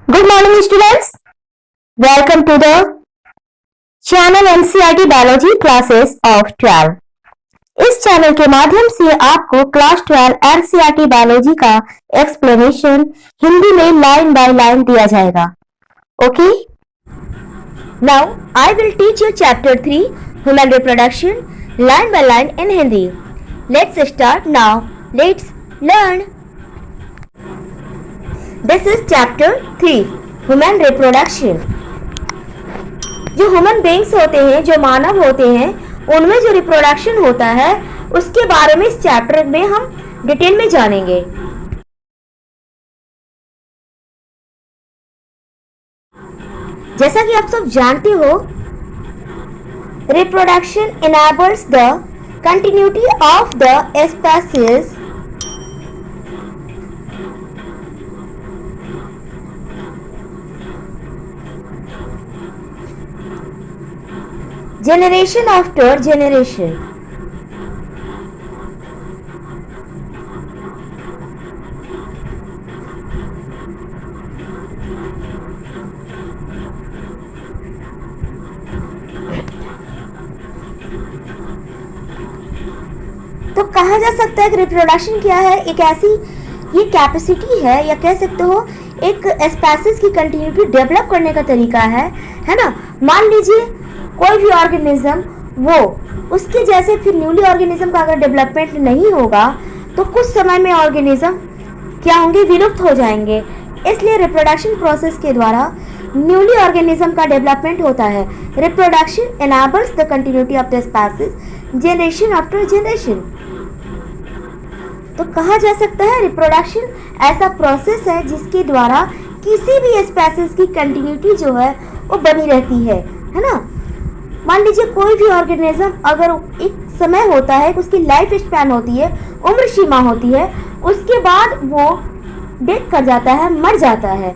Good morning, students. Welcome to the channel NCERT Biology classes of 12. इस channel के माध्यम से आपको क्लास 12 NCERT बायोलॉजी का एक्सप्लेनेशन हिंदी में लाइन बाय लाइन दिया जाएगा. Okay? Now I will teach you chapter 3 human reproduction line by line in Hindi. Let's start now. Let's learn. This is chapter 3 human reproduction. जो human beings होते हैं, जो मानव होते हैं, उनमें जो रिप्रोडक्शन होता है उसके बारे में इस चैप्टर में हम डिटेल में जानेंगे. जैसा कि आप सब जानते हो, reproduction enables the continuity of the species generation after generation. तो कहा जा सकता है कि रिप्रोडक्शन क्या है? एक ऐसी ये कैपेसिटी है, या कह सकते हो एक स्पीशीज की कंटिन्यूटी डेवलप करने का तरीका है ना. मान लीजिए कोई भी ऑर्गेनिज्म, वो उसके जैसे फिर न्यूली ऑर्गेनिज्म का अगर डेवलपमेंट नहीं होगा तो कुछ समय में ऑर्गेनिज्म क्या होंगे? विलुप्त हो जाएंगे. इसलिए रिप्रोडक्शन प्रोसेस के द्वारा न्यूली ऑर्गेनिज्म का डेवलपमेंट होता है. Reproduction enables the continuity of the species generation after generation. तो कहा जा सकता है रिप्रोडक्शन ऐसा प्रोसेस है जिसके द्वारा किसी भी स्पीशीज की कंटिन्यूटी जो है वो बनी रहती है ना. मान लीजिए कोई भी ऑर्गेनिज्म, अगर एक समय होता है, उसकी लाइफ स्पैन होती है, उम्र सीमा होती है, उसके बाद वो डेथ कर जाता है, मर जाता है,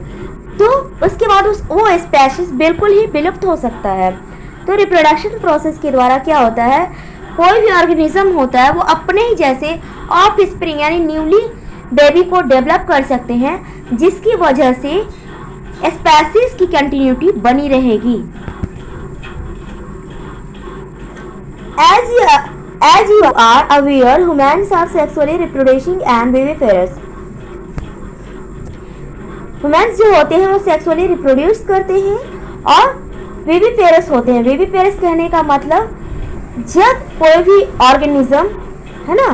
तो उसके बाद वो स्पीशीज बिल्कुल ही विलुप्त हो सकता है. तो रिप्रोडक्शन प्रोसेस के द्वारा क्या होता है, कोई भी ऑर्गेनिज्म होता है वो अपने ही जैसे ऑफ स्प्रिंग यानी न्यूली बेबी को डेवलप कर सकते हैं, जिसकी वजह से स्पीशीज की कंटिन्यूटी बनी रहेगी. As you are aware, humans are sexually reproducing and viviparous. Humans जो होते हैं वो सेक्सुअली रिप्रोड्यूस करते हैं और विविपेरस होते हैं. विविपेरस कहने का मतलब जब कोई भी ऑर्गेनिज्म है ना,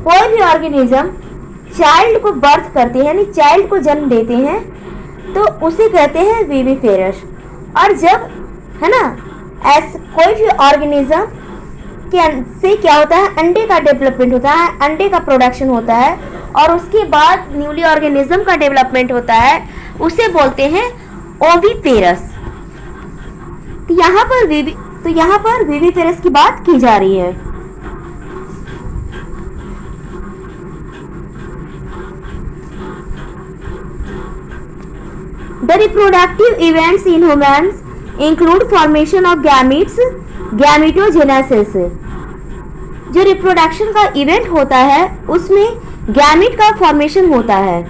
कोई भी ऑर्गेनिज्म चाइल्ड को बर्थ करते हैं, यानी चाइल्ड को जन्म देते हैं, तो उसे कहते हैं विविपेरस. और जब है ना कोई भी ऑर्गेनिज्म से क्या होता है, अंडे का डेवलपमेंट होता है, अंडे का प्रोडक्शन होता है, और उसके बाद न्यूली ऑर्गेनिज्म का डेवलपमेंट होता है, उसे बोलते हैं ओविपेरस. तो यहाँ पर विविपेरस की बात की जा रही है. The reproductive events in humans include formation of gametes, gametogenesis. जो रिप्रोडक्शन का इवेंट होता है उसमें गैमेट का फॉर्मेशन होता है,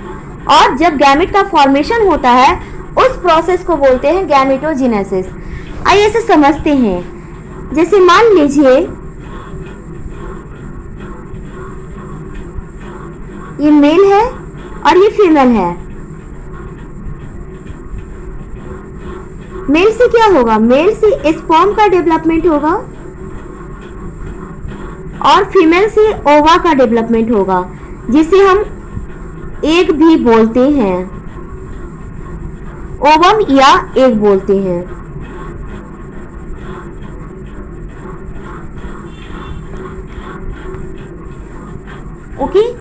और जब गैमेट का फॉर्मेशन होता है उस प्रोसेस को बोलते हैं गैमेटोजेनेसिस. आइए इसे समझते हैं. जैसे मान लीजिए ये मेल है और ये फीमेल है. मेल से क्या होगा? मेल से स्पर्म का डेवलपमेंट होगा और फीमेल से ओवा का डेवलपमेंट होगा, जिसे हम एग भी बोलते हैं, ओवम या एग बोलते हैं. ओके.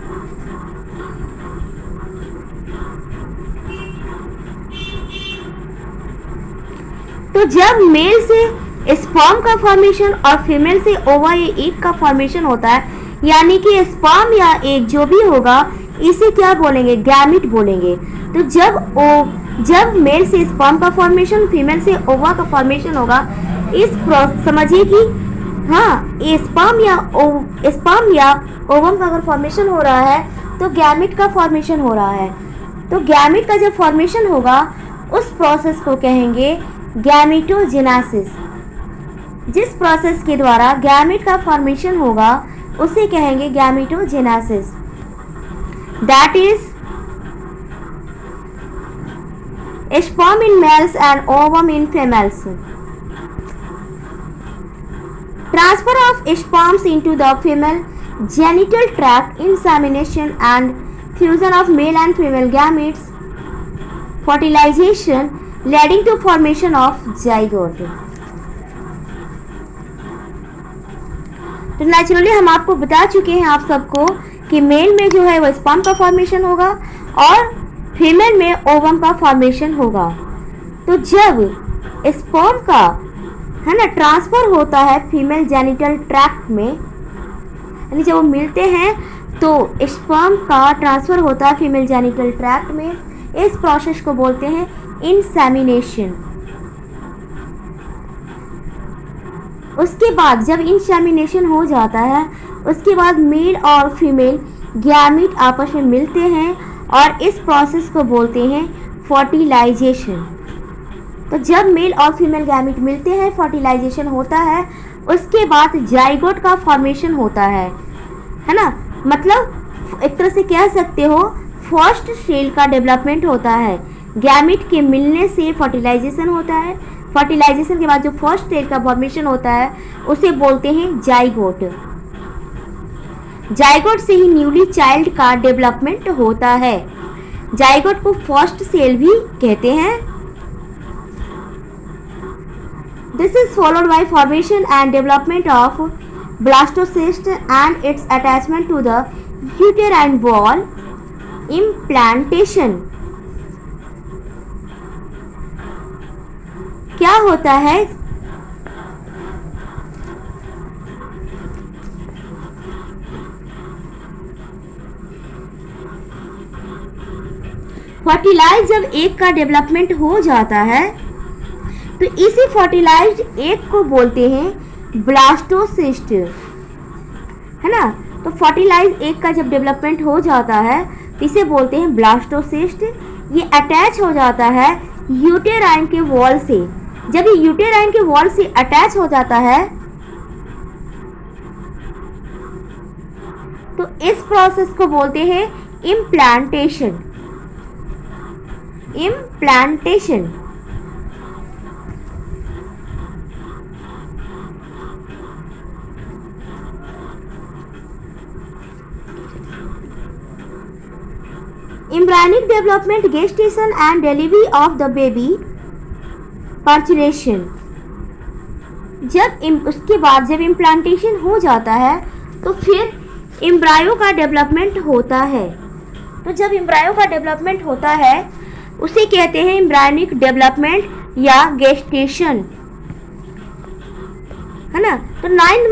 तो जब मेल से स्पर्म का फॉर्मेशन और फीमेल से ओवा या एग का फॉर्मेशन होता है, यानी कि स्पर्म या एग जो भी होगा इसे क्या बोलेंगे? गैमेट बोलेंगे. तो जब मेल से स्पर्म का फॉर्मेशन, फीमेल से ओवा का फॉर्मेशन होगा, समझिए कि हाँ, ये स्पर्म या ओवम का अगर फॉर्मेशन हो रहा है तो गैमेट का फॉर्मेशन हो रहा है. तो गैमेट का जब फॉर्मेशन होगा उस प्रोसेस को कहेंगे गैमेटोजेनेसिस। जिस प्रोसेस के द्वारा गैमेट का फॉर्मेशन होगा उसे कहेंगे gametogenesis. That is sperm in males and ovum in females. Transfer of sperms into the female genital tract, insemination and fusion of male and female gametes, fertilization leading to formation of zygote. तो naturally हम आपको बता चुके हैं आप सबको कि mail में जो है वो स्पर्म का फॉर्मेशन होगा और फीमेल में ओवम का फॉर्मेशन होगा। तो जब स्पर्म का है ना ट्रांसफर होता है फीमेल जेनिटल ट्रैक्ट में, यानी जब वो मिलते हैं तो स्पर्म का ट्रांसफर होता है फीमेल जेनिटल ट्रैक्ट में। इस प्रोसेस को बोलते हैं इंसेमिनेशन। उसके बाद जब इंसेमिनेशन हो जाता है उसके बाद मेल और फीमेल गैमीट आपस में मिलते हैं और इस प्रोसेस को बोलते हैं फर्टिलाइजेशन। तो जब मेल और फीमेल गैमीट मिलते हैं फर्टिलाइजेशन होता है, उसके बाद जाइगोट का फॉर्मेशन होता है ना। मतलब एक तरह से कह सकते हो फर्स्ट सेल का डेवलपमेंट होता है। गैमीट के मिलने से फर्टिलाइजेशन होता है, फर्टिलाइजेशन के बाद जो फर्स्ट सेल का फॉर्मेशन होता है उसे बोलते हैं जाइगोट। जाइगोट से ही न्यूली चाइल्ड का डेवलपमेंट होता है। जाइगोट को फर्स्ट सेल भी कहते हैं। This is followed by formation and development of blastocyst and its attachment to the uterine wall, implantation. क्या होता है? फर्टिलाइज जब एग का डेवलपमेंट हो जाता है तो इसी फर्टिलाइज्ड एग को बोलते हैं ब्लास्टोसिस्ट, है ना। तो फर्टिलाइज एग का जब डेवलपमेंट हो जाता है तो इसे बोलते हैं ब्लास्टोसिस्ट। ये अटैच हो जाता है यूटेराइन के वॉल से। जब ये यूटेराइन के वॉल से अटैच हो जाता है तो इस प्रोसेस को बोलते हैं implantation. Implantation. embryonic development, gestation and delivery of the baby, parturition। जब उसके बाद जब इम्प्लांटेशन हो जाता है तो फिर एम्ब्रायो का डेवलपमेंट होता है। तो जब एम्ब्रायो का डेवलपमेंट होता है उसे कहते हैं एम्ब्रायनिक डेवलपमेंट या गेस्टेशन, है ना। तो 9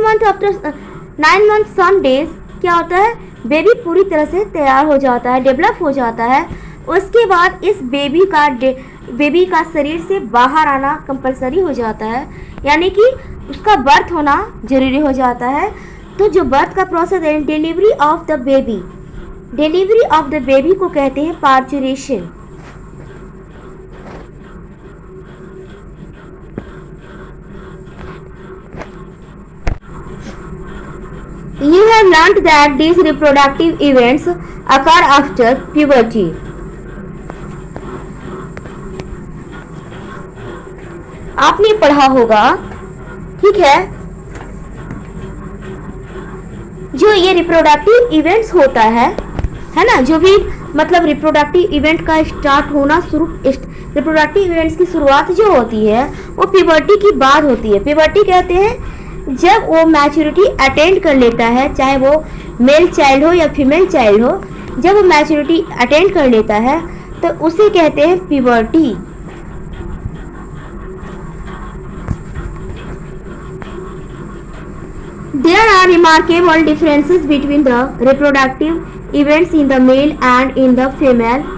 मंथ सम डेज क्या होता है, बेबी पूरी तरह से तैयार हो जाता है, डेवलप हो जाता है। उसके बाद इस बेबी का शरीर से बाहर आना कंपलसरी हो जाता है, यानी कि उसका बर्थ होना जरूरी हो जाता है। तो जो बर्थ का प्रोसेस है डिलीवरी ऑफ द बेबी को कहते हैं parturition. You have learnt that these reproductive events occur after puberty. आपने पढ़ा होगा, ठीक है, जो ये रिप्रोडक्टिव इवेंट्स होता है ना, जो भी मतलब रिप्रोडक्टिव इवेंट का स्टार्ट होना रिप्रोडक्टिव इवेंट्स की शुरुआत जो होती है वो प्यूबर्टी की बाद होती है। प्यूबर्टी कहते हैं जब वो मैच्योरिटी अटेंड कर लेता है, चाहे वो मेल चाइल्ड हो या फीमेल चाइल्ड हो, जब वो मैच्योरिटी अटेंड कर लेता है तो उसे कहते हैं puberty. There are remarkable differences between the reproductive events in the male and in the female.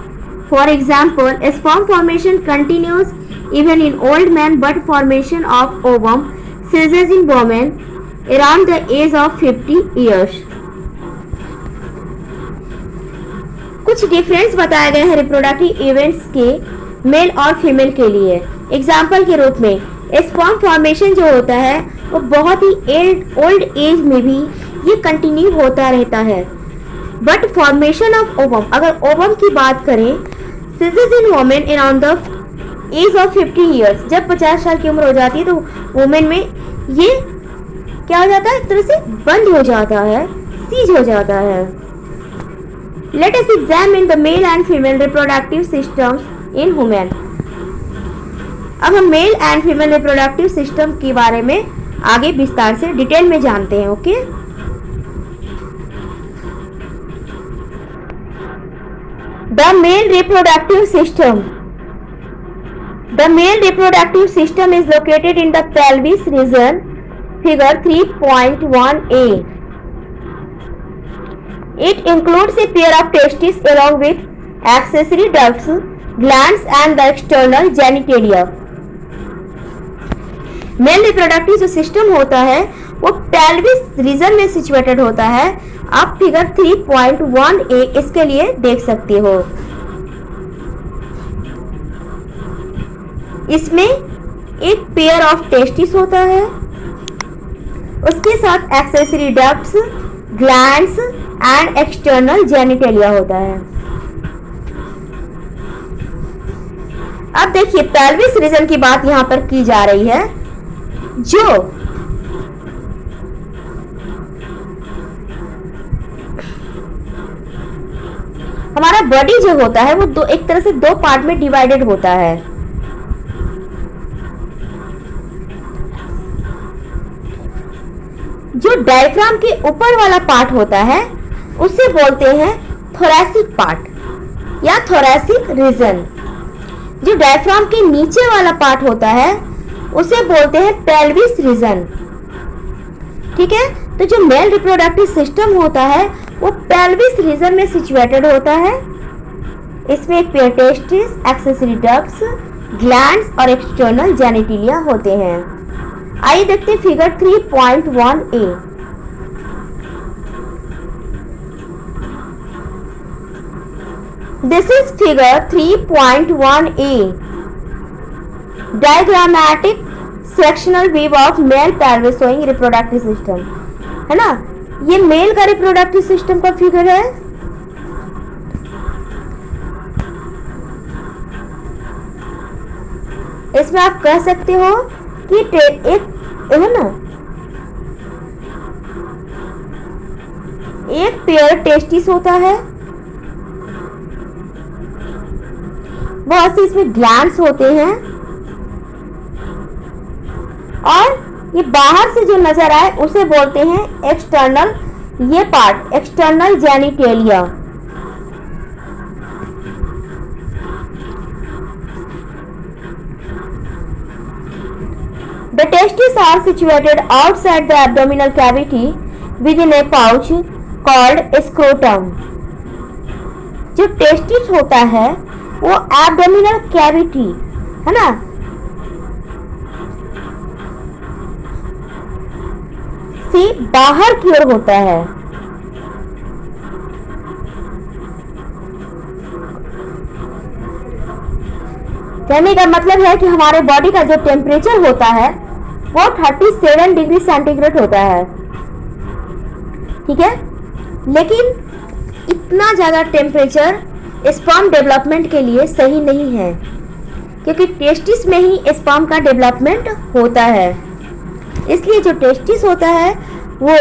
For example, sperm formation continues even in old men, but formation of ovum ceases in women around the age of 50 years. कुछ difference बताए गए हैं reproductive events के mail और female के लिए। Example के रूप में स्पर्म फॉर्मेशन जो होता है वो बहुत ही ओल्ड एज में भी ये कंटिन्यू होता रहता है। बट फॉर्मेशन ऑफ ओवम, अगर ओवम की बात करें, ceases in women around the age of 50 years, जब 50 साल की उम्र हो जाती है तो वुमेन में ये क्या हो जाता है, एक तरह से बंद हो जाता है, सीज हो जाता है। Let us examine the male and female reproductive systems in women. अब हम male and female reproductive system के बारे में आगे विस्तार से डिटेल में जानते हैं। Okay, the male reproductive system. The male reproductive system is located in the pelvis region, figure 3.1a. It includes a pair of testes along with accessory ducts, glands and the external genitalia. Male reproductive जो system होता है वो pelvis region में situated होता है। आप figure 3.1a इसके लिए देख सकते हो। इसमें एक पेयर ऑफ टेस्टिस होता है, उसके साथ accessory ducts, glands and external genitalia होता है। अब देखिए पेल्विस रीजन की बात यहां पर की जा रही है। जो हमारा बॉडी जो होता है वो एक तरह से दो पार्ट में डिवाइडेड होता है। जो डायफ्राम के ऊपर वाला पार्ट होता है उसे बोलते हैं थोरैसिक पार्ट या थोरैसिक रीजन। जो डायफ्राम के नीचे वाला पार्ट होता है उसे बोलते हैं पेल्विस रीजन। ठीक है, तो जो मेल रिप्रोडक्टिव सिस्टम होता है वो पेल्विस रीजन में सिचुएटेड होता है। इसमें एक pair testis, accessory ducts, glands और एक्सटर्नल जेनिटेलिया होते हैं। आइए देखते हैं figure 3.1a। This is figure 3.1a, diagrammatic sectional view of male pelvis showing reproductive system, है ना। ये मेल का रिप्रोडक्टिव सिस्टम का फिगर है। इसमें आप कह सकते हो कि एक है ना, एक पेयर टेस्टिस होता है, बहुत से इसमें ग्लैंड्स होते हैं और ये बाहर से जो नजर आए उसे बोलते हैं एक्सटर्नल, ये part external genitalia. The testes are situated outside the abdominal cavity within a pouch called scrotum. जो टेस्टिस होता है वो एब्डोमिनल कैविटी, है ना, से बाहर की ओर होता है। कहने का मतलब है कि हमारे बॉडी का जो टेम्परेचर होता है वो 37 डिग्री सेंटीग्रेड होता है। ठीक है, लेकिन इतना ज़्यादा टेम्परेचर स्पर्म डेवलपमेंट के लिए सही नहीं है, क्योंकि टेस्टिस में ही स्पर्म का डेवलपमेंट होता है। इसलिए जो टेस्टिस होता है वो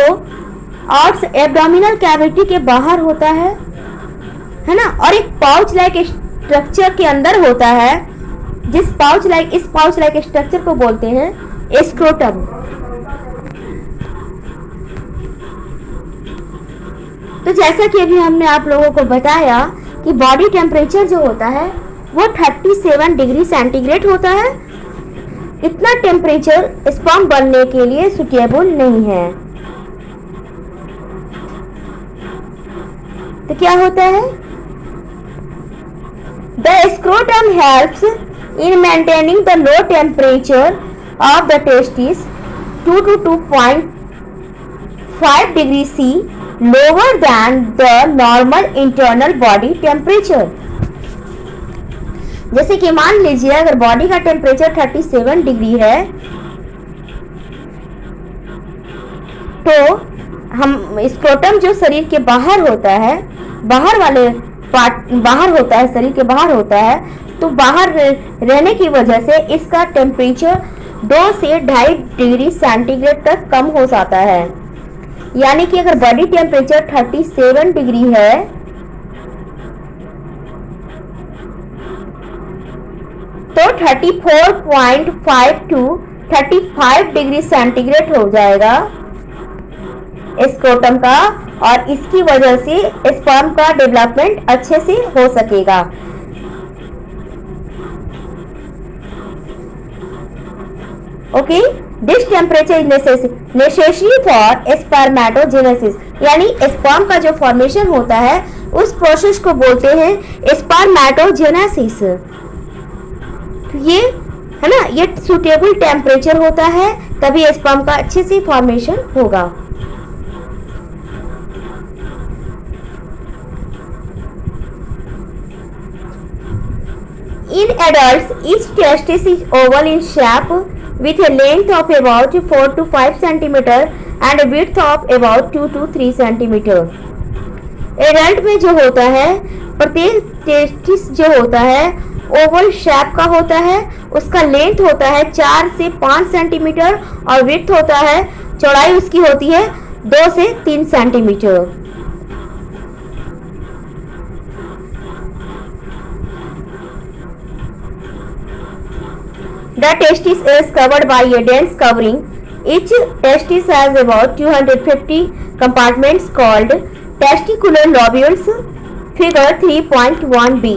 और एब्डोमिनल कैविटी के बाहर होता है ना, और एक पाउच लाइक स्ट्रक्चर के अंदर होता है, इस पाउच लाइक स्ट्रक्चर को बोलते हैं स्क्रोटम। तो जैसा कि अभी हमने आप लोगों को बताया कि बॉडी टेम्परेचर जो होता है वो 37 डिग्री सेंटीग्रेड होता है। इतना टेम्परेचर स्पर्म बनने के लिए सुटेबल नहीं है। तो क्या होता है, the scrotum helps in maintaining the low temperature of the testis 2 to 2.5 degrees C lower than the normal internal body temperature. जैसे कि मान लीजिए अगर बॉडी का टेम्परेचर 37 डिग्री है तो हम स्क्रोटम जो शरीर के बाहर होता है, बाहर वाले पार्ट बाहर होता है, शरीर के बाहर होता है, तो बाहर रहने की वजह से इसका टेम्परेचर 2 से 2.5 डिग्री सेंटीग्रेड तक कम हो जाता है। यानी कि अगर बॉडी टेम्परेचर 37 डिग्री है तो 34.5 टू 35 डिग्री सेंटीग्रेड हो जाएगा स्क्रोटम का, और इसकी वजह से स्पर्म का डेवलपमेंट अच्छे से हो सकेगा। Okay, this temperature is necessary for spermatogenesis, यानी स्पर्म का जो फॉर्मेशन होता है उस प्रोसेस को बोलते हैं स्पर्मेटोजेनेसिस। ये है ना, ये सुटेबल टेम्परेचर होता है तभी स्पर्म का अच्छे से फॉर्मेशन होगा। In adults, each testis is oval in shape with a length of about 4 to 5 centimeter and a width of about 2 to 3 centimeter. Adult में जो होता है प्रत्येक टेस्टिस जो होता है ओवल शेप का होता है, उसका लेंथ होता है 4 से 5 सेंटीमीटर और विड्थ होता है, चौड़ाई उसकी होती है 2 से 3 centimetre. The testis is covered by a dense covering. Each testis has about 250 compartments called testicular lobules. Figure 3.1b.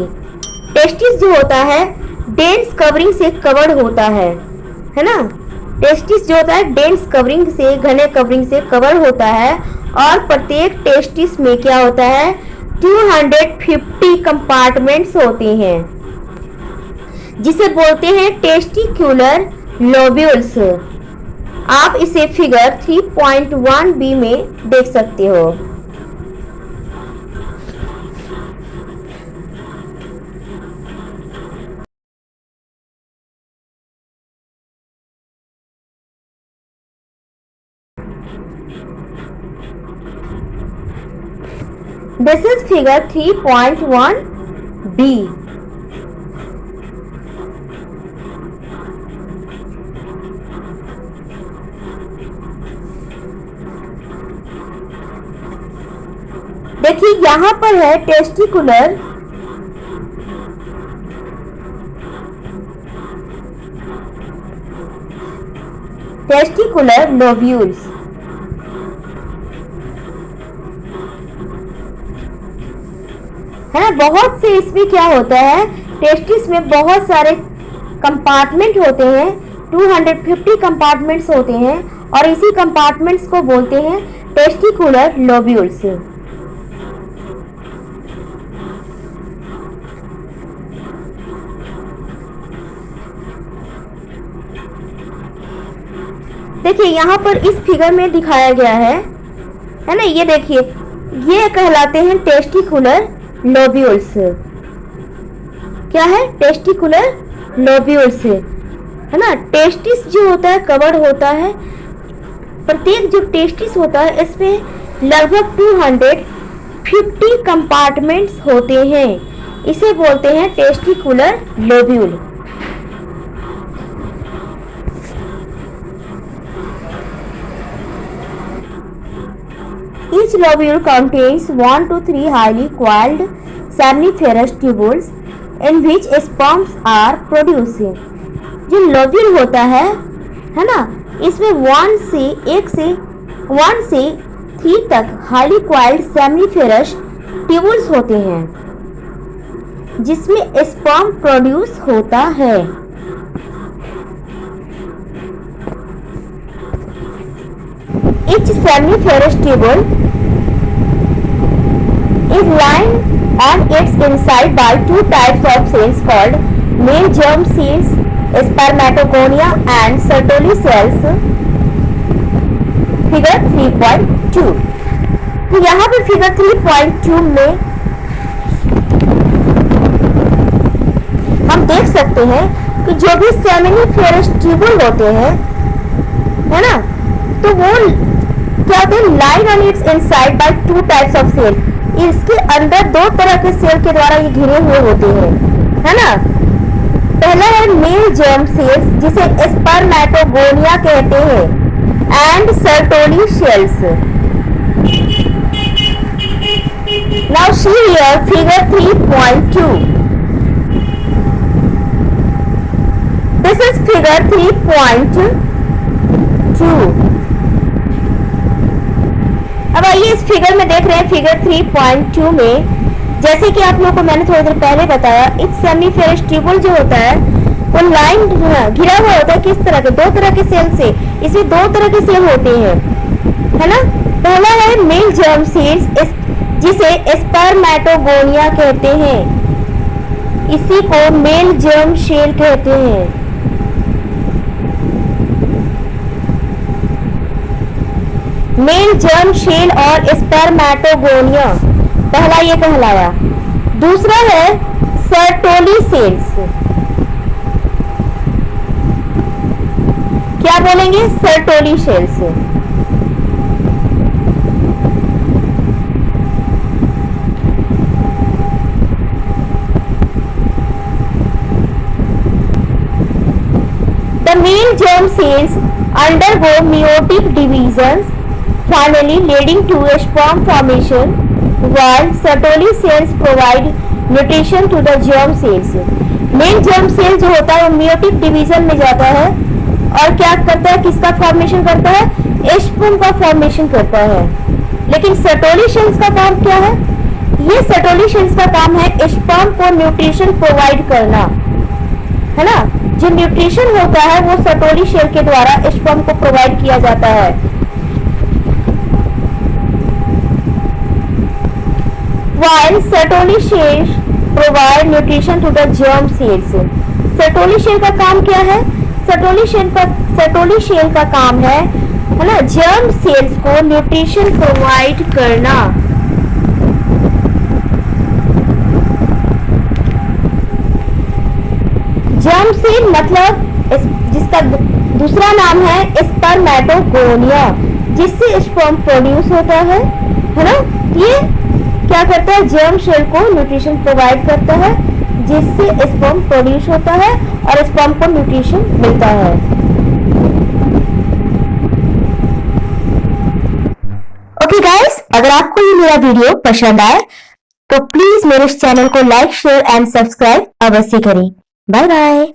Testis जो होता है डेंस कवरिंग से कवर्ड होता है ना। टेस्टिस जो होता है डेंस कवरिंग से, घने कवरिंग से कवर होता है, और प्रत्येक टेस्टिस में क्या होता है 250 कंपार्टमेंट्स होते हैं, जिसे बोलते हैं टेस्टिक्युलर लोब्यूल्स। आप इसे फिगर 3.1b में देख सकते हो। This is figure 3.1b. देखिए यहां पर है टेस्टिकुलर लोब्यूल्स। है ना, बहुत से इसमें क्या होता है टेस्टिस में बहुत सारे कंपार्टमेंट होते हैं, 250 कंपार्टमेंट्स होते हैं, और इसी कंपार्टमेंट्स को बोलते हैं टेस्टिकुलर लोब्यूल्स। देखिए यहाँ पर इस फिगर में दिखाया गया है ना, ये देखिए ये कहलाते हैं टेस्टिकुलर लोब्यूल्स। क्या है टेस्टिकुलर लोब्यूल्स, है ना। टेस्टिस जो होता है कवर्ड होता है, प्रत्येक जो टेस्टिस होता है इसमें लगभग 250 कंपार्टमेंट्स होते हैं, इसे बोलते हैं testicular lobule. Each lobule contains 1 to 3 highly coiled seminiferous tubules in which sperms are produced. जो लोब्यूल होता है ना, इसमें 1 से 3 तक हाईली क्वाइल्ड सेमिनिफेरस ट्यूबुल्स होते हैं, जिसमें स्पर्म प्रोड्यूस होता है। Each seminiferous tubule is lined on its inside by 2 types of cells called male germ cells, spermatogonia and Sertoli cells. Figure 3.2. तो यहाँ पर फिगर 3.2 में हम देख सकते हैं कि जो भी सेमिनिफेरस ट्यूबुल होते हैं, है ना, तो वो क्या होते हैं, line on its inside by two types of cell. इसके अंदर दो तरह के सेल के द्वारा ये घिरे हुए होते हैं, है ना। पहला है मेल जर्म सेल्स जिसे स्पर्मेटोगोनिया कहते हैं and Sertoli shells. Now see here figure 3.2। This is figure 3.2। अब आइए इस फिगर में देख रहे हैं, फिगर 3.2 में जैसे कि आप लोगों को मैंने थोड़ी देर पहले बताया, एक सेमीफेरस ट्यूबुल जो होता है वो लाइन घिरा हुआ होता है किस तरह के, दो तरह के सेल से। इसमें दो तरह के सेल होते हैं, है ना। पहला है मेल जर्म सेल्स जिसे स्पर्मेटोगोनिया कहते हैं, इसी को मेल जर्म सेल कहते हैं। मेल जर्म सेल और स्पर्मेटोगोनिया पहला ये कहलाया। दूसरा है सर्टोली सेल्स। क्या बोलेंगे, Sertoli cells. The male germ cells undergo meiotic divisions, finally leading to a sperm formation, while Sertoli cells provide nutrition to the germ cells. Male germ cell जो होता है वो मियोटिक डिवीजन में जाता है और क्या करता है, किसका फॉर्मेशन करता है, स्पर्म का फॉर्मेशन करता है। लेकिन सर्टोली सेल्स का काम क्या है, ये सर्टोली सेल्स का काम है स्पर्म को न्यूट्रिशन प्रोवाइड करना, है ना। जो न्यूट्रिशन होता है वो सर्टोली सेल के द्वारा स्पर्म को प्रोवाइड किया जाता है। While Sertoli cells provide nutrition to the germ cells. Sertoli cell का काम क्या है, Sertoli cell का काम है ना, germ cells को न्यूट्रिशन प्रोवाइड करना। जर्म सेल मतलब जिसका दूसरा नाम है स्पर्मेटोगोनिया, जिससे स्पर्म प्रोड्यूस होता है ना। ये क्या करता है, जर्म सेल को न्यूट्रिशन प्रोवाइड करता है जिससे स्पर्म प्रोड्यूस होता है और स्पर्म को न्यूट्रिशन मिलता है। ओके गाइस, अगर आपको ये मेरा वीडियो पसंद आए तो प्लीज मेरे इस चैनल को लाइक, शेयर एंड सब्सक्राइब अवश्य करें। Bye bye.